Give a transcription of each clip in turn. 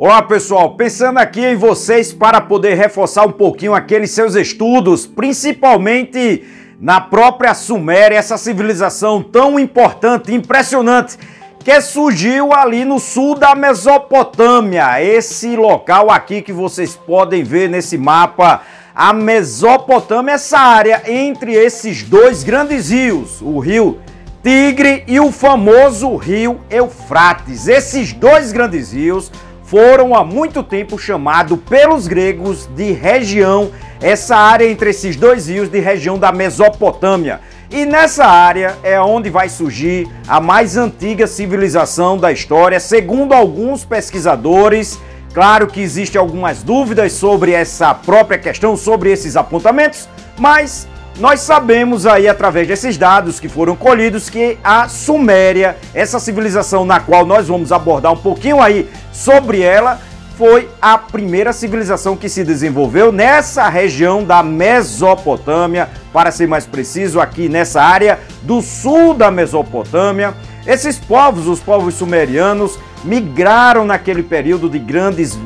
Olá pessoal, pensando aqui em vocês para poder reforçar um pouquinho aqueles seus estudos, principalmente na própria Suméria, essa civilização tão importante, impressionante, que surgiu ali no sul da Mesopotâmia. Esse local aqui que vocês podem ver nesse mapa, a Mesopotâmia, essa área entre esses dois grandes rios, o rio Tigre e o famoso rio Eufrates. Esses dois grandes rios foram há muito tempo chamados pelos gregos de região, essa área entre esses dois rios de região da Mesopotâmia. E nessa área é onde vai surgir a mais antiga civilização da história, segundo alguns pesquisadores. Claro que existem algumas dúvidas sobre essa própria questão, sobre esses apontamentos, mas nós sabemos aí, através desses dados que foram colhidos, que a Suméria, essa civilização na qual nós vamos abordar um pouquinho aí sobre ela, foi a primeira civilização que se desenvolveu nessa região da Mesopotâmia, para ser mais preciso, aqui nessa área do sul da Mesopotâmia. Esses povos, os povos sumerianos, migraram naquele período de grandes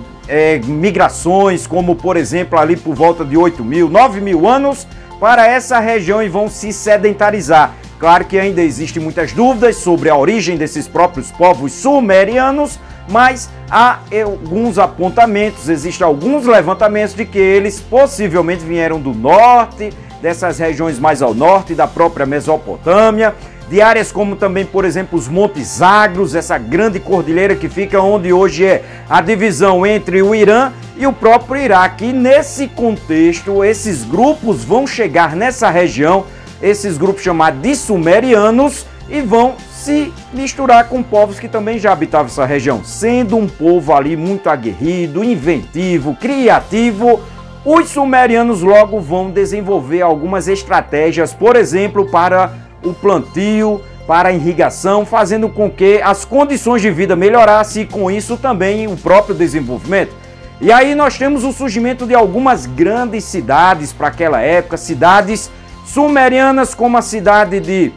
migrações, como por exemplo ali por volta de 8.000, 9.000 anos, para essa região e vão se sedentarizar. Claro que ainda existem muitas dúvidas sobre a origem desses próprios povos sumerianos, mas há alguns apontamentos, existem alguns levantamentos de que eles possivelmente vieram do norte, dessas regiões mais ao norte da própria Mesopotâmia, de áreas como também, por exemplo, os Montes Zagros, essa grande cordilheira que fica onde hoje é a divisão entre o Irã e o próprio Iraque. E nesse contexto, esses grupos vão chegar nessa região, esses grupos chamados de sumerianos, e vão se misturar com povos que também já habitavam essa região. Sendo um povo ali muito aguerrido, inventivo, criativo, os sumerianos logo vão desenvolver algumas estratégias, por exemplo, para o plantio, para a irrigação, fazendo com que as condições de vida melhorassem e com isso também o próprio desenvolvimento. E aí nós temos o surgimento de algumas grandes cidades para aquela época, cidades sumerianas como a cidade de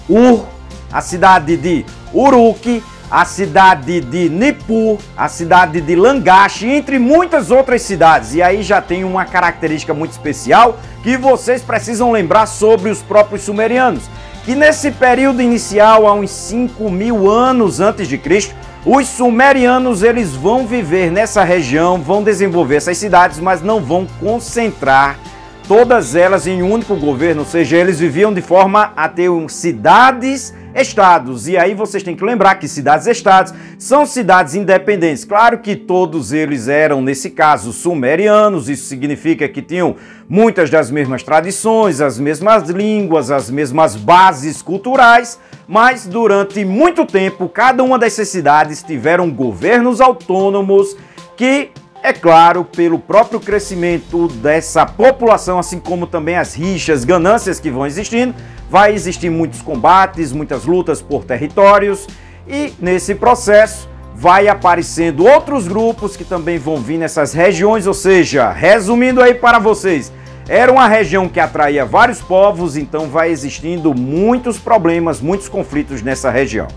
Ur, a cidade de Uruk, a cidade de Nippur, a cidade de Lagash, entre muitas outras cidades. E aí já tem uma característica muito especial que vocês precisam lembrar sobre os próprios sumerianos, que nesse período inicial, há uns 5.000 anos antes de Cristo, os sumerianos eles vão viver nessa região, vão desenvolver essas cidades, mas não vão concentrar todas elas em um único governo, ou seja, eles viviam de forma a ter cidades-estados. E aí vocês têm que lembrar que cidades-estados são cidades independentes. Claro que todos eles eram, nesse caso, sumerianos, isso significa que tinham muitas das mesmas tradições, as mesmas línguas, as mesmas bases culturais, mas durante muito tempo, cada uma dessas cidades tiveram governos autônomos que, é claro, pelo próprio crescimento dessa população, assim como também as rixas, ganâncias que vão existindo, vai existir muitos combates, muitas lutas por territórios e nesse processo vai aparecendo outros grupos que também vão vir nessas regiões, ou seja, resumindo aí para vocês, era uma região que atraía vários povos, então vai existindo muitos problemas, muitos conflitos nessa região.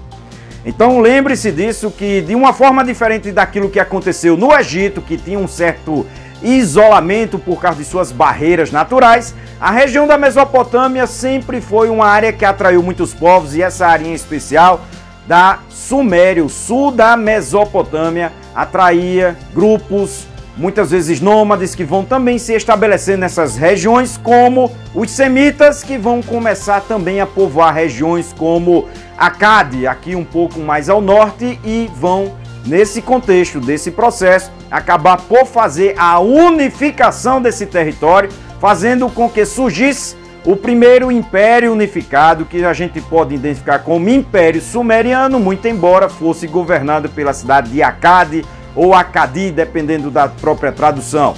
Então lembre-se disso, que de uma forma diferente daquilo que aconteceu no Egito, que tinha um certo isolamento por causa de suas barreiras naturais, a região da Mesopotâmia sempre foi uma área que atraiu muitos povos, e essa área em especial da Suméria, o sul da Mesopotâmia, atraía grupos, muitas vezes nômades, que vão também se estabelecer nessas regiões, como os semitas, que vão começar também a povoar regiões como Acade, aqui um pouco mais ao norte, e vão, nesse contexto, desse processo, acabar por fazer a unificação desse território, fazendo com que surgisse o primeiro império unificado, que a gente pode identificar como Império Sumeriano, muito embora fosse governado pela cidade de Acade ou Acadi, dependendo da própria tradução.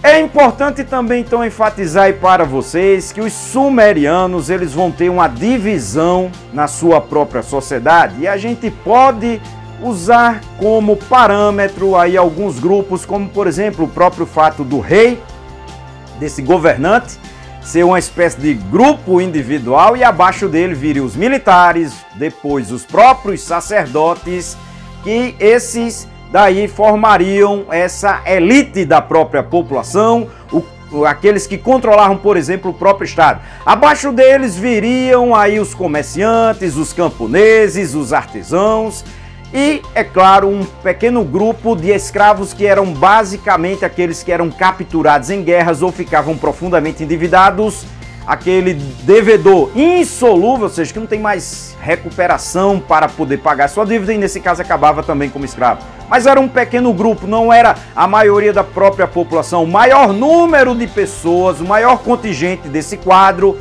É importante também então enfatizar aí para vocês que os sumerianos eles vão ter uma divisão na sua própria sociedade, e a gente pode usar como parâmetro aí alguns grupos, como por exemplo o próprio fato do rei, desse governante, ser uma espécie de grupo individual, e abaixo dele viriam os militares, depois os próprios sacerdotes, que esses daí formariam essa elite da própria população, aqueles que controlavam, por exemplo, o próprio estado. Abaixo deles viriam aí os comerciantes, os camponeses, os artesãos e, é claro, um pequeno grupo de escravos que eram basicamente aqueles que eram capturados em guerras ou ficavam profundamente endividados, aquele devedor insolúvel, ou seja, que não tem mais recuperação para poder pagar sua dívida e nesse caso acabava também como escravo. Mas era um pequeno grupo, não era a maioria da própria população. O maior número de pessoas, o maior contingente desse quadro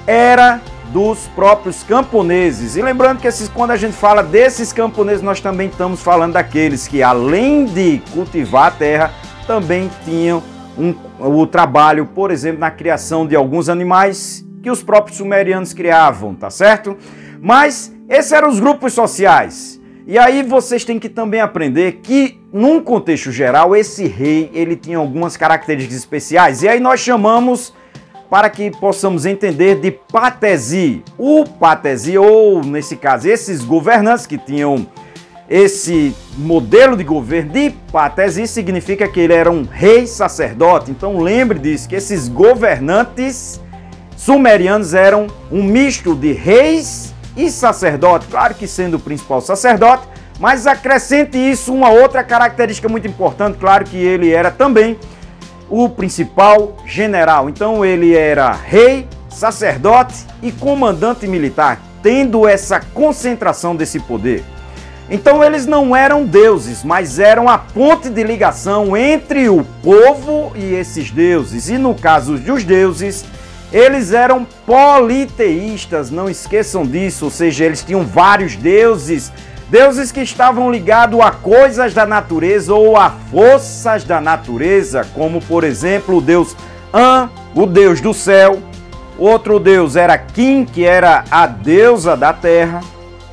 era dos próprios camponeses. E lembrando que quando a gente fala desses camponeses, nós também estamos falando daqueles que, além de cultivar a terra, também tinham o trabalho, por exemplo, na criação de alguns animais que os próprios sumerianos criavam, tá certo? Mas esses eram os grupos sociais. E aí vocês têm que também aprender que, num contexto geral, esse rei, ele tinha algumas características especiais. E aí nós chamamos, para que possamos entender, de patesi. O patesi, ou nesse caso, esses governantes que tinham esse modelo de governo de patesi, significa que ele era um rei sacerdote. Então lembre disso, que esses governantes sumerianos eram um misto de reis e sacerdote, claro que sendo o principal sacerdote, mas acrescente isso uma outra característica muito importante, claro que ele era também o principal general. Então ele era rei, sacerdote e comandante militar, tendo essa concentração desse poder. Então eles não eram deuses, mas eram a ponte de ligação entre o povo e esses deuses. E no caso dos deuses, eles eram politeístas, não esqueçam disso, ou seja, eles tinham vários deuses, deuses que estavam ligados a coisas da natureza ou a forças da natureza, como por exemplo o deus An, o deus do céu, outro deus era Kim, que era a deusa da terra,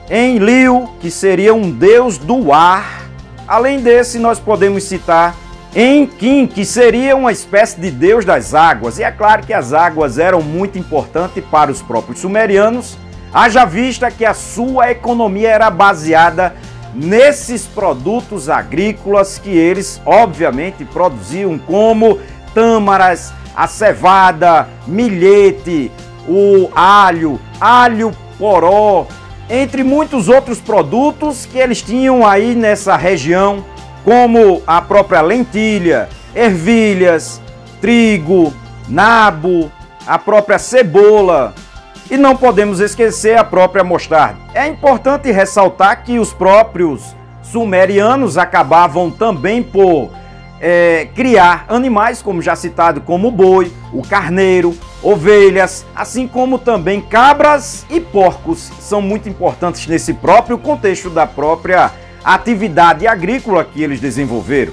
Enlil, que seria um deus do ar. Além desse, nós podemos citar Enki, que seria uma espécie de deus das águas. E é claro que as águas eram muito importantes para os próprios sumerianos, haja vista que a sua economia era baseada nesses produtos agrícolas que eles, obviamente, produziam, como tâmaras, a cevada, milhete, o alho poró, entre muitos outros produtos que eles tinham aí nessa região, como a própria lentilha, ervilhas, trigo, nabo, a própria cebola e não podemos esquecer a própria mostarda. É importante ressaltar que os próprios sumerianos acabavam também por criar animais, como já citado, como o boi, o carneiro, ovelhas, assim como também cabras e porcos, são muito importantes nesse próprio contexto da própria atividade agrícola que eles desenvolveram.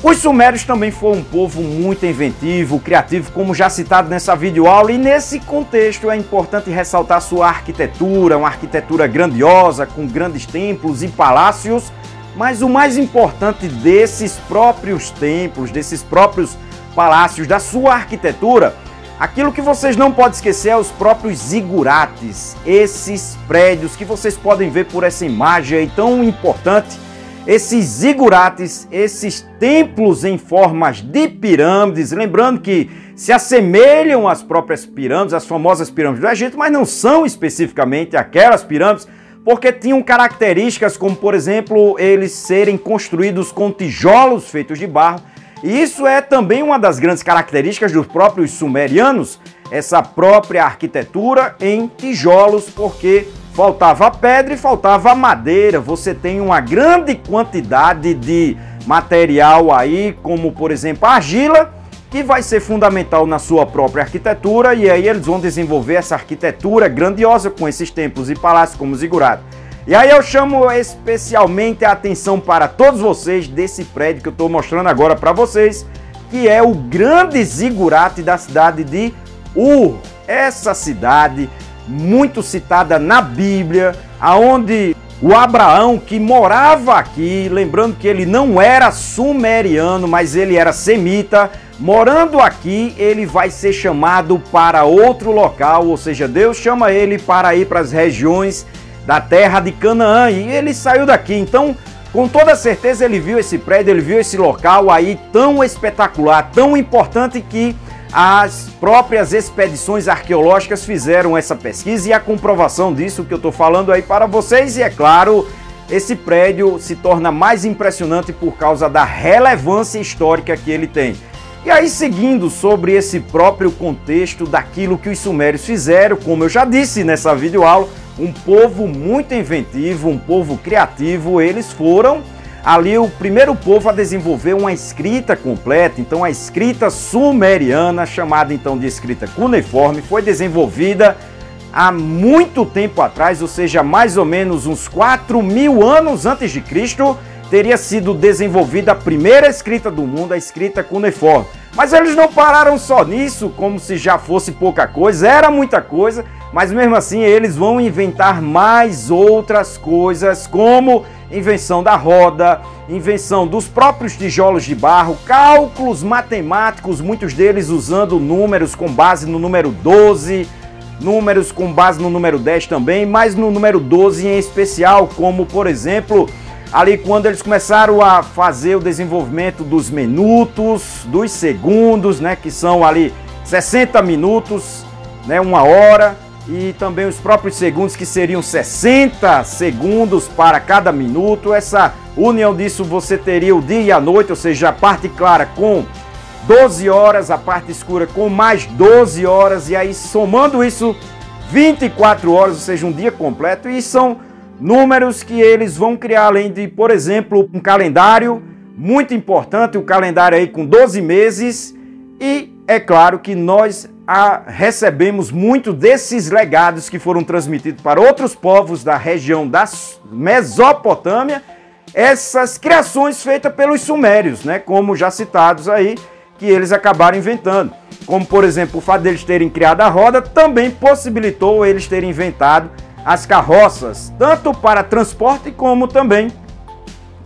Os sumérios também foram um povo muito inventivo, criativo, como já citado nessa videoaula, e nesse contexto é importante ressaltar sua arquitetura, uma arquitetura grandiosa, com grandes templos e palácios, mas o mais importante desses próprios templos, desses próprios palácios, da sua arquitetura, aquilo que vocês não podem esquecer é os próprios zigurates, esses prédios que vocês podem ver por essa imagem aí tão importante, esses zigurates, esses templos em formas de pirâmides, lembrando que se assemelham às próprias pirâmides, as famosas pirâmides do Egito, mas não são especificamente aquelas pirâmides, porque tinham características como, por exemplo, eles serem construídos com tijolos feitos de barro. E isso é também uma das grandes características dos próprios sumerianos, essa própria arquitetura em tijolos, porque faltava pedra e faltava madeira. Você tem uma grande quantidade de material aí, como por exemplo a argila, que vai ser fundamental na sua própria arquitetura, e aí eles vão desenvolver essa arquitetura grandiosa com esses templos e palácios como zigurate. E aí eu chamo especialmente a atenção para todos vocês desse prédio que eu estou mostrando agora para vocês, que é o grande zigurate da cidade de Ur. Essa cidade muito citada na Bíblia, aonde o Abraão, que morava aqui, lembrando que ele não era sumeriano, mas ele era semita, morando aqui, ele vai ser chamado para outro local, ou seja, Deus chama ele para ir para as regiões da terra de Canaã, e ele saiu daqui. Então, Com toda certeza ele viu esse prédio, ele viu esse local aí tão espetacular, tão importante que as próprias expedições arqueológicas fizeram essa pesquisa e a comprovação disso que eu estou falando aí para vocês. E é claro, esse prédio se torna mais impressionante por causa da relevância histórica que ele tem. E aí, seguindo sobre esse próprio contexto daquilo que os sumérios fizeram, como eu já disse nessa videoaula, um povo muito inventivo, um povo criativo, eles foram ali o primeiro povo a desenvolver uma escrita completa. Então a escrita sumeriana, chamada então de escrita cuneiforme, foi desenvolvida há muito tempo atrás, ou seja, mais ou menos uns 4.000 anos antes de Cristo, teria sido desenvolvida a primeira escrita do mundo, a escrita cuneiforme. Mas eles não pararam só nisso, como se já fosse pouca coisa, era muita coisa, mas mesmo assim eles vão inventar mais outras coisas, como invenção da roda, invenção dos próprios tijolos de barro, cálculos matemáticos, muitos deles usando números com base no número 12, números com base no número 10 também, mas no número 12 em especial, como por exemplo, ali quando eles começaram a fazer o desenvolvimento dos minutos, dos segundos, né, que são ali 60 minutos, né, 1 hora, e também os próprios segundos, que seriam 60 segundos para cada minuto. Essa união disso, você teria o dia e a noite, ou seja, a parte clara com 12 horas, a parte escura com mais 12 horas, e aí somando isso, 24 horas, ou seja, um dia completo. E são números que eles vão criar, além de, por exemplo, um calendário muito importante, o calendário aí com 12 meses, e é claro que nós recebemos muito desses legados que foram transmitidos para outros povos da região da Mesopotâmia, essas criações feitas pelos sumérios, né, como já citados aí, que eles acabaram inventando. Como, por exemplo, o fato deles terem criado a roda também possibilitou eles terem inventado as carroças, tanto para transporte como também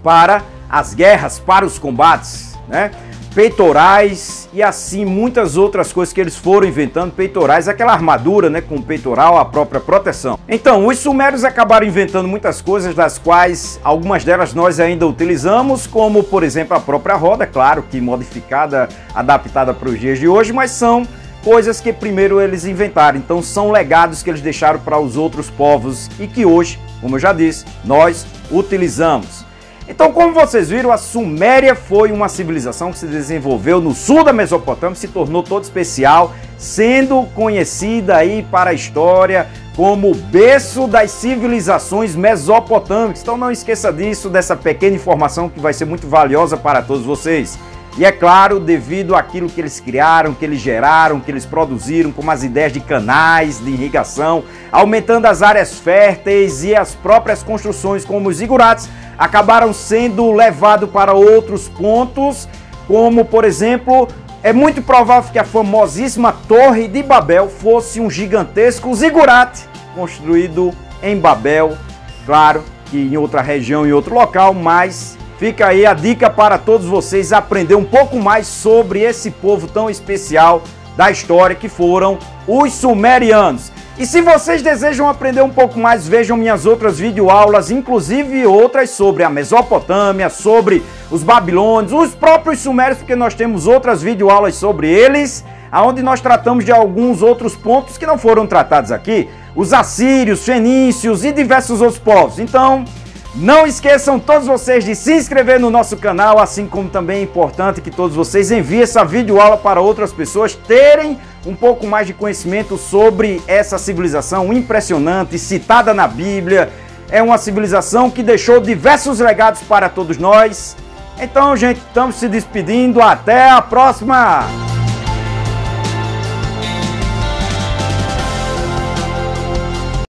para as guerras, para os combates, né? Peitorais e assim muitas outras coisas que eles foram inventando. Peitorais, aquela armadura, né, com peitoral, a própria proteção. Então, os sumérios acabaram inventando muitas coisas, das quais algumas delas nós ainda utilizamos, como por exemplo a própria roda, claro que modificada, adaptada para os dias de hoje, mas são coisas que primeiro eles inventaram. Então são legados que eles deixaram para os outros povos e que hoje, como eu já disse, nós utilizamos. Então, como vocês viram, a Suméria foi uma civilização que se desenvolveu no sul da Mesopotâmia, se tornou todo especial, sendo conhecida aí para a história como o berço das civilizações mesopotâmicas. Então não esqueça disso, dessa pequena informação que vai ser muito valiosa para todos vocês. E é claro, devido àquilo que eles criaram, que eles geraram, que eles produziram, como as ideias de canais de irrigação, aumentando as áreas férteis e as próprias construções como os zigurates, acabaram sendo levados para outros pontos, como por exemplo, é muito provável que a famosíssima Torre de Babel fosse um gigantesco zigurate construído em Babel, claro que em outra região, em outro local, mas fica aí a dica para todos vocês aprender um pouco mais sobre esse povo tão especial da história que foram os sumerianos. E se vocês desejam aprender um pouco mais, vejam minhas outras videoaulas, inclusive outras sobre a Mesopotâmia, sobre os babilônios, os próprios sumérios, porque nós temos outras videoaulas sobre eles, onde nós tratamos de alguns outros pontos que não foram tratados aqui, os assírios, fenícios e diversos outros povos. Então, não esqueçam todos vocês de se inscrever no nosso canal, assim como também é importante que todos vocês enviem essa videoaula para outras pessoas terem um pouco mais de conhecimento sobre essa civilização impressionante, citada na Bíblia. É uma civilização que deixou diversos legados para todos nós. Então, gente, estamos se despedindo. Até a próxima!